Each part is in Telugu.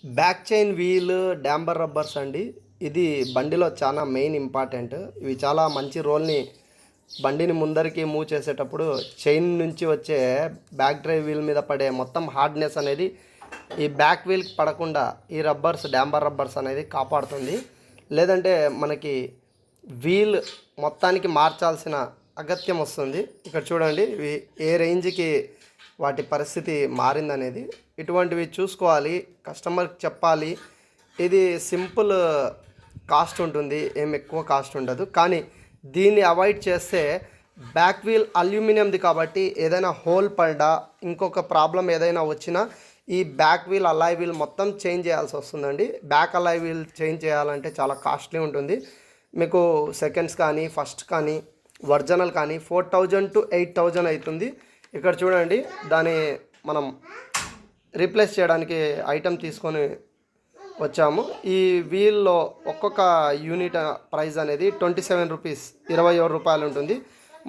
బ్యాక్ చైన్ వీల్ డాంబర్ రబ్బర్స్ అండి. ఇది బండిలో చాలా మెయిన్ ఇంపార్టెంట్. ఇవి చాలా మంచి రోల్ని బండిని ముందరికి మూవ్ చేసేటప్పుడు చైన్ నుంచి వచ్చే బ్యాక్ డ్రైవ్ వీల్ మీద పడే మొత్తం హార్డ్నెస్ అనేది ఈ బ్యాక్ వీల్కి పడకుండా ఈ రబ్బర్స్ డాంబర్ రబ్బర్స్ అనేది కాపాడుతుంది. లేదంటే మనకి వీల్ మొత్తానికి మార్చాల్సిన అగత్యం వస్తుంది. ఇక్కడ చూడండి ఇవి ఏ రేంజ్కి వాటి పరిస్థితి మారిందనేది. ఇటువంటివి చూసుకోవాలి, కస్టమర్కి చెప్పాలి. ఇది సింపుల్ కాస్ట్ ఉంటుంది, ఏం ఎక్కువ కాస్ట్ ఉండదు. కానీ దీన్ని అవాయిడ్ చేస్తే బ్యాక్ వీల్ అల్యూమినియంది కాబట్టి ఏదైనా హోల్ పడ్డా ఇంకొక ప్రాబ్లం ఏదైనా వచ్చినా ఈ బ్యాక్ వీల్ అలాయ్ వీల్ మొత్తం చేంజ్ చేయాల్సి వస్తుందండి. బ్యాక్ అలాయ్ వీల్ చేంజ్ చేయాలంటే చాలా కాస్ట్లీ ఉంటుంది. మీకు సెకండ్స్ కానీ ఫస్ట్ కానీ ఒరిజినల్ కానీ 4000 to 8000 అవుతుంది. ఇక్కడ చూడండి దాన్ని మనం రీప్లేస్ చేయడానికి ఐటెం తీసుకొని వచ్చాము. ఈ వీల్లో ఒక్కొక్క యూనిట్ ప్రైస్ అనేది 27 రూపీస్, 27 రూపాయలు ఉంటుంది.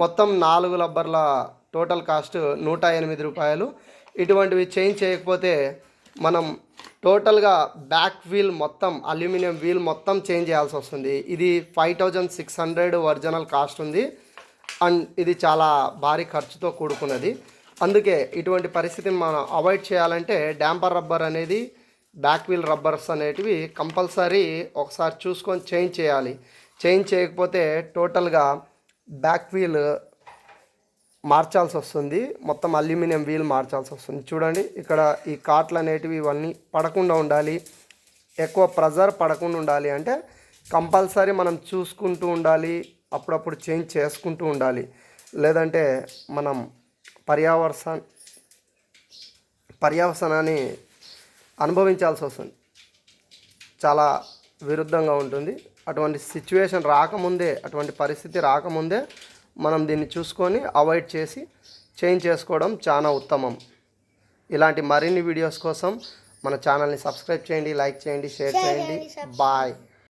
మొత్తం 4 రబ్బర్ల టోటల్ కాస్ట్ 108 రూపాయలు. ఇటువంటివి చేంజ్ చేయకపోతే మనం టోటల్గా బ్యాక్ వీల్ మొత్తం అల్యూమినియం వీల్ మొత్తం చేంజ్ చేయాల్సి వస్తుంది. ఇది 5600 ఒరిజినల్ కాస్ట్ ఉంది. అండ్ ఇది చాలా భారీ ఖర్చుతో కూడుకున్నది. అందుకే ఇటువంటి పరిస్థితిని మనం అవాయిడ్ చేయాలంటే డాంపర్ రబ్బర్ అనేది బ్యాక్ వీల్ రబ్బర్స్ అనేటివి కంపల్సరీ ఒకసారి చూసుకొని చేంజ్ చేయాలి. చేంజ్ చేయకపోతే టోటల్గా బ్యాక్ వీల్ మార్చాల్సి వస్తుంది, మొత్తం అల్యూమినియం వీల్ మార్చాల్సి వస్తుంది. చూడండి ఇక్కడ ఈ కాట్లు అనేటివి ఇవన్నీ పడకుండా ఉండాలి, ఎక్కువ ప్రెజర్ పడకుండా ఉండాలి. అంటే కంపల్సరీ మనం చూసుకుంటూ ఉండాలి, అప్పుడప్పుడు చేంజ్ చేసుకుంటూ ఉండాలి. లేదంటే మనం పర్యావసనాన్ని అనుభవించాల్సి వస్తుంది, చాలా విరుద్ధంగా ఉంటుంది. అటువంటి సిచ్యువేషన్ రాకముందే, అటువంటి పరిస్థితి రాకముందే మనం దీన్ని చూసుకొని అవాయిడ్ చేసి చేంజ్ చేసుకోవడం చాలా ఉత్తమం. ఇలాంటి మరిన్ని వీడియోస్ కోసం మన ఛానల్ని సబ్స్క్రైబ్ చేయండి, లైక్ చేయండి, షేర్ చేయండి. బాయ్.